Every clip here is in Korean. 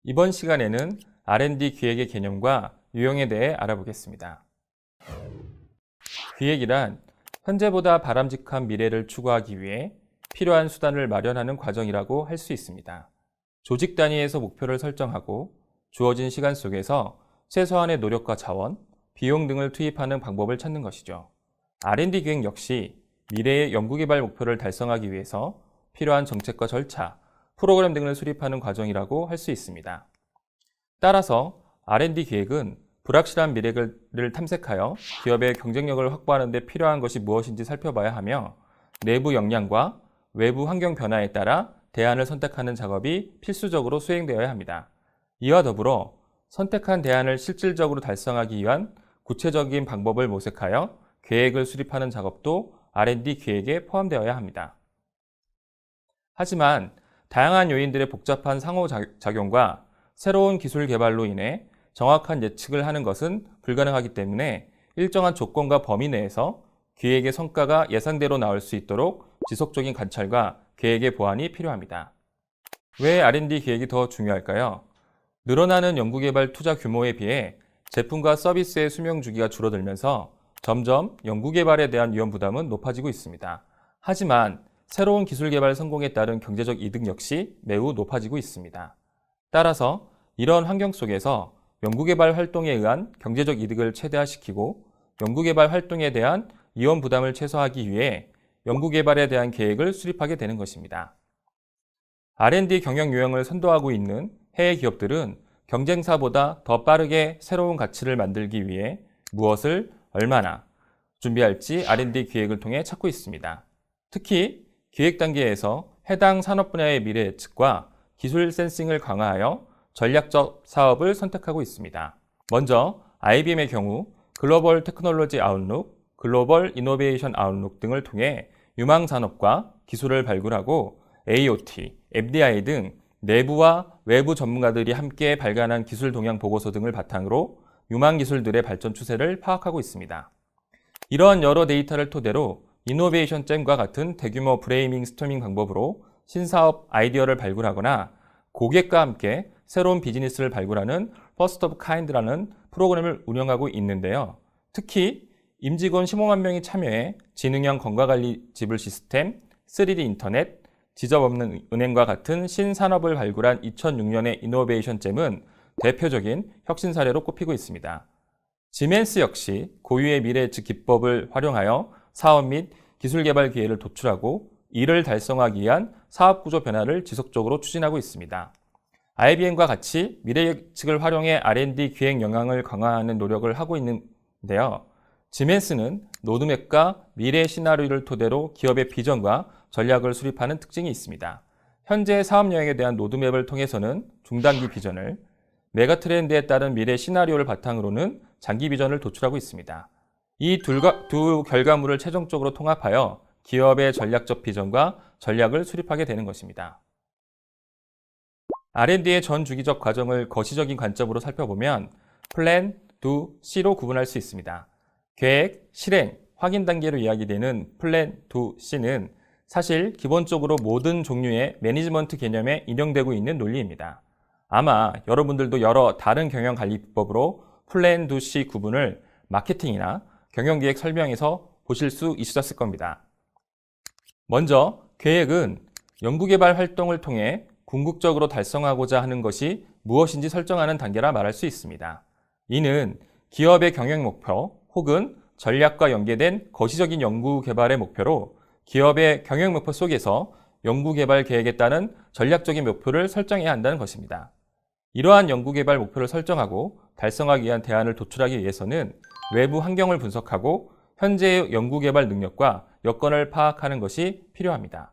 이번 시간에는 R&D 기획의 개념과 유형에 대해 알아보겠습니다. 기획이란 현재보다 바람직한 미래를 추구하기 위해 필요한 수단을 마련하는 과정이라고 할 수 있습니다. 조직 단위에서 목표를 설정하고 주어진 시간 속에서 최소한의 노력과 자원, 비용 등을 투입하는 방법을 찾는 것이죠. R&D 기획 역시 미래의 연구개발 목표를 달성하기 위해서 필요한 정책과 절차, 프로그램 등을 수립하는 과정이라고 할 수 있습니다. 따라서 R&D 기획은 불확실한 미래를 탐색하여 기업의 경쟁력을 확보하는 데 필요한 것이 무엇인지 살펴봐야 하며 내부 역량과 외부 환경 변화에 따라 대안을 선택하는 작업이 필수적으로 수행되어야 합니다. 이와 더불어 선택한 대안을 실질적으로 달성하기 위한 구체적인 방법을 모색하여 계획을 수립하는 작업도 R&D 기획에 포함되어야 합니다. 하지만 다양한 요인들의 복잡한 상호작용과 새로운 기술 개발로 인해 정확한 예측을 하는 것은 불가능하기 때문에 일정한 조건과 범위 내에서 기획의 성과가 예상대로 나올 수 있도록 지속적인 관찰과 계획의 보완이 필요합니다. 왜 R&D 기획이 더 중요할까요? 늘어나는 연구개발 투자 규모에 비해 제품과 서비스의 수명 주기가 줄어들면서 점점 연구개발에 대한 위험 부담은 높아지고 있습니다. 하지만 새로운 기술 개발 성공에 따른 경제적 이득 역시 매우 높아지고 있습니다. 따라서 이런 환경 속에서 연구개발 활동에 의한 경제적 이득을 최대화시키고 연구개발 활동에 대한 위험 부담을 최소화하기 위해 연구개발에 대한 계획을 수립하게 되는 것입니다. R&D 경영 유형을 선도하고 있는 해외 기업들은 경쟁사보다 더 빠르게 새로운 가치를 만들기 위해 무엇을 얼마나 준비할지 R&D 기획을 통해 찾고 있습니다. 특히 기획 단계에서 해당 산업 분야의 미래 예측과 기술 센싱을 강화하여 전략적 사업을 선택하고 있습니다. 먼저 IBM의 경우 글로벌 테크놀로지 아웃룩, 글로벌 이노베이션 아웃룩 등을 통해 유망 산업과 기술을 발굴하고 AOT, MDI 등 내부와 외부 전문가들이 함께 발간한 기술 동향 보고서 등을 바탕으로 유망 기술들의 발전 추세를 파악하고 있습니다. 이러한 여러 데이터를 토대로 이노베이션 잼과 같은 대규모 브레이밍 스토밍 방법으로 신사업 아이디어를 발굴하거나 고객과 함께 새로운 비즈니스를 발굴하는 First of Kind라는 프로그램을 운영하고 있는데요. 특히 임직원 15만 명이 참여해 지능형 건강관리 지불 시스템, 3D 인터넷, 지적 없는 은행과 같은 신산업을 발굴한 2006년의 이노베이션 잼은 대표적인 혁신 사례로 꼽히고 있습니다. 지멘스 역시 고유의 미래 예측 기법을 활용하여 사업 및 기술 개발 기회를 도출하고 이를 달성하기 위한 사업 구조 변화를 지속적으로 추진하고 있습니다. IBM과 같이 미래 예측을 활용해 R&D 기획 영향을 강화하는 노력을 하고 있는데요. 지멘스는 로드맵과 미래 시나리오를 토대로 기업의 비전과 전략을 수립하는 특징이 있습니다. 현재 사업 영역에 대한 로드맵을 통해서는 중단기 비전을, 메가 트렌드에 따른 미래 시나리오를 바탕으로는 장기 비전을 도출하고 있습니다. 이 두 결과물을 최종적으로 통합하여 기업의 전략적 비전과 전략을 수립하게 되는 것입니다. R&D의 전 주기적 과정을 거시적인 관점으로 살펴보면 플랜, 도, C로 구분할 수 있습니다. 계획, 실행, 확인 단계로 이야기되는 플랜, 도, C는 사실 기본적으로 모든 종류의 매니지먼트 개념에 인용되고 있는 논리입니다. 아마 여러분들도 여러 다른 경영 관리 비법으로 플랜, 도, C 구분을 마케팅이나 경영기획 설명에서 보실 수 있으셨을 겁니다. 먼저 계획은 연구개발 활동을 통해 궁극적으로 달성하고자 하는 것이 무엇인지 설정하는 단계라 말할 수 있습니다. 이는 기업의 경영 목표 혹은 전략과 연계된 거시적인 연구개발의 목표로 기업의 경영 목표 속에서 연구개발 계획에 따른 전략적인 목표를 설정해야 한다는 것입니다. 이러한 연구개발 목표를 설정하고 달성하기 위한 대안을 도출하기 위해서는 외부 환경을 분석하고 현재의 연구개발 능력과 여건을 파악하는 것이 필요합니다.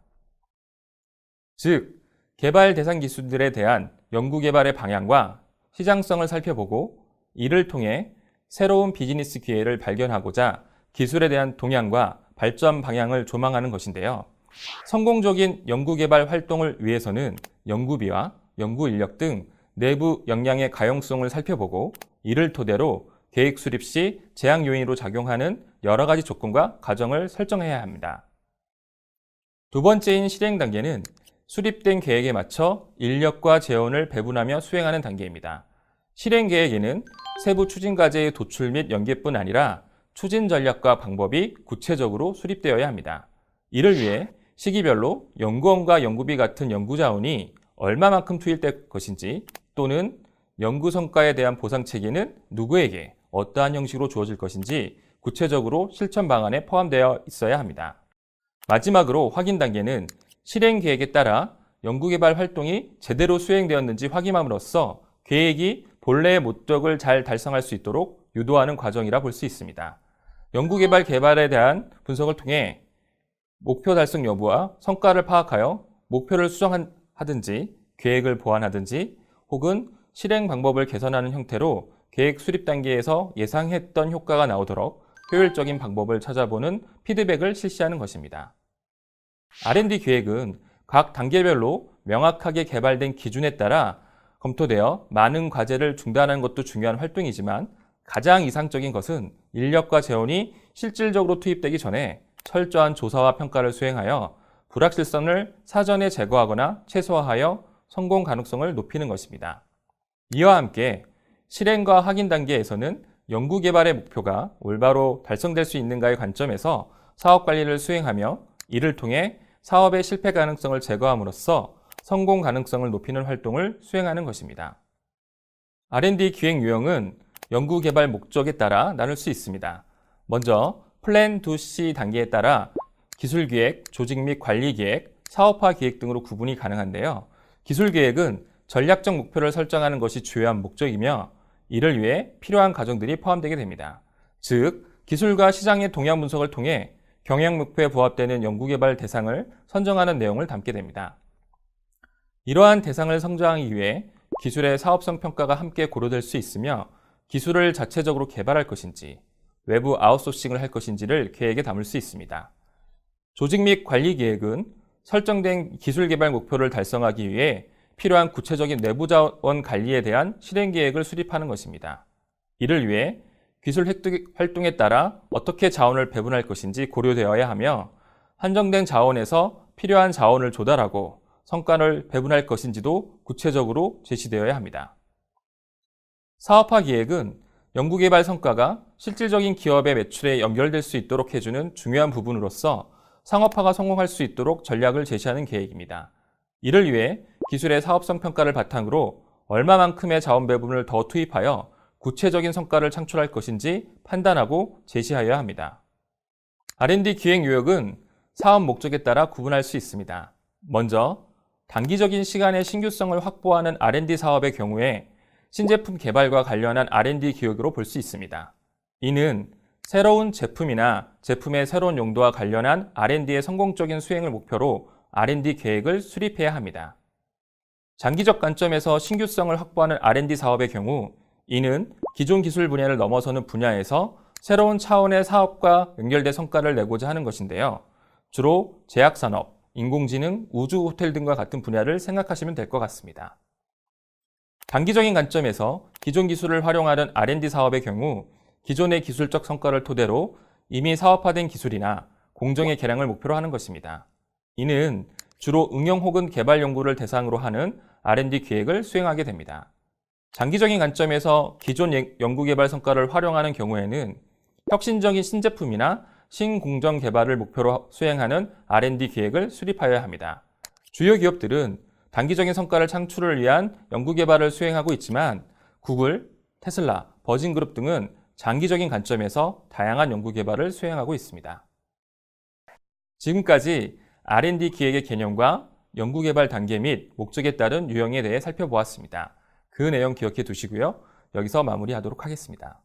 즉, 개발 대상 기술들에 대한 연구개발의 방향과 시장성을 살펴보고 이를 통해 새로운 비즈니스 기회를 발견하고자 기술에 대한 동향과 발전 방향을 조망하는 것인데요. 성공적인 연구개발 활동을 위해서는 연구비와 연구인력 등 내부 역량의 가용성을 살펴보고 이를 토대로 계획 수립 시 제약 요인으로 작용하는 여러 가지 조건과 과정을 설정해야 합니다. 두 번째인 실행 단계는 수립된 계획에 맞춰 인력과 재원을 배분하며 수행하는 단계입니다. 실행 계획에는 세부 추진 과제의 도출 및 연계뿐 아니라 추진 전략과 방법이 구체적으로 수립되어야 합니다. 이를 위해 시기별로 연구원과 연구비 같은 연구 자원이 얼마만큼 투입될 것인지 또는 연구 성과에 대한 보상 체계는 누구에게 어떠한 형식으로 주어질 것인지 구체적으로 실천 방안에 포함되어 있어야 합니다. 마지막으로 확인 단계는 실행 계획에 따라 연구개발 활동이 제대로 수행되었는지 확인함으로써 계획이 본래의 목적을 잘 달성할 수 있도록 유도하는 과정이라 볼 수 있습니다. 연구개발 개발에 대한 분석을 통해 목표 달성 여부와 성과를 파악하여 목표를 수정하든지 계획을 보완하든지 혹은 실행 방법을 개선하는 형태로 계획 수립 단계에서 예상했던 효과가 나오도록 효율적인 방법을 찾아보는 피드백을 실시하는 것입니다. R&D 계획은 각 단계별로 명확하게 개발된 기준에 따라 검토되어 많은 과제를 중단하는 것도 중요한 활동이지만 가장 이상적인 것은 인력과 재원이 실질적으로 투입되기 전에 철저한 조사와 평가를 수행하여 불확실성을 사전에 제거하거나 최소화하여 성공 가능성을 높이는 것입니다. 이와 함께 실행과 확인 단계에서는 연구개발의 목표가 올바로 달성될 수 있는가의 관점에서 사업 관리를 수행하며 이를 통해 사업의 실패 가능성을 제거함으로써 성공 가능성을 높이는 활동을 수행하는 것입니다. R&D 기획 유형은 연구개발 목적에 따라 나눌 수 있습니다. 먼저 플랜 2C 단계에 따라 기술기획, 조직 및 관리기획, 사업화 기획 등으로 구분이 가능한데요. 기술기획은 전략적 목표를 설정하는 것이 주요한 목적이며 이를 위해 필요한 과정들이 포함되게 됩니다. 즉, 기술과 시장의 동향 분석을 통해 경영 목표에 부합되는 연구개발 대상을 선정하는 내용을 담게 됩니다. 이러한 대상을 선정하기 위해 기술의 사업성 평가가 함께 고려될 수 있으며 기술을 자체적으로 개발할 것인지 외부 아웃소싱을 할 것인지를 계획에 담을 수 있습니다. 조직 및 관리 계획은 설정된 기술 개발 목표를 달성하기 위해 필요한 구체적인 내부 자원 관리에 대한 실행 계획을 수립하는 것입니다. 이를 위해 기술 획득 활동에 따라 어떻게 자원을 배분할 것인지 고려되어야 하며 한정된 자원에서 필요한 자원을 조달하고 성과를 배분할 것인지도 구체적으로 제시되어야 합니다. 사업화 기획은 연구개발 성과가 실질적인 기업의 매출에 연결될 수 있도록 해주는 중요한 부분으로서 상업화가 성공할 수 있도록 전략을 제시하는 계획입니다. 이를 위해 기술의 사업성 평가를 바탕으로 얼마만큼의 자원 배분을 더 투입하여 구체적인 성과를 창출할 것인지 판단하고 제시하여야 합니다. R&D 기획 유형은 사업 목적에 따라 구분할 수 있습니다. 먼저 단기적인 시간에 신규성을 확보하는 R&D 사업의 경우에 신제품 개발과 관련한 R&D 기획으로 볼 수 있습니다. 이는 새로운 제품이나 제품의 새로운 용도와 관련한 R&D의 성공적인 수행을 목표로 R&D 계획을 수립해야 합니다. 장기적 관점에서 신규성을 확보하는 R&D 사업의 경우 이는 기존 기술 분야를 넘어서는 분야에서 새로운 차원의 사업과 연결된 성과를 내고자 하는 것인데요. 주로 제약산업, 인공지능, 우주 호텔 등과 같은 분야를 생각하시면 될 것 같습니다. 단기적인 관점에서 기존 기술을 활용하는 R&D 사업의 경우 기존의 기술적 성과를 토대로 이미 사업화된 기술이나 공정의 개량을 목표로 하는 것입니다. 이는 주로 응용 혹은 개발 연구를 대상으로 하는 R&D 기획을 수행하게 됩니다. 장기적인 관점에서 기존 연구개발 성과를 활용하는 경우에는 혁신적인 신제품이나 신공정 개발을 목표로 수행하는 R&D 기획을 수립하여야 합니다. 주요 기업들은 단기적인 성과를 창출을 위한 연구개발을 수행하고 있지만 구글, 테슬라, 버진그룹 등은 장기적인 관점에서 다양한 연구개발을 수행하고 있습니다. 지금까지 R&D 기획의 개념과 연구개발 단계 및 목적에 따른 유형에 대해 살펴보았습니다. 그 내용 기억해 두시고요. 여기서 마무리하도록 하겠습니다.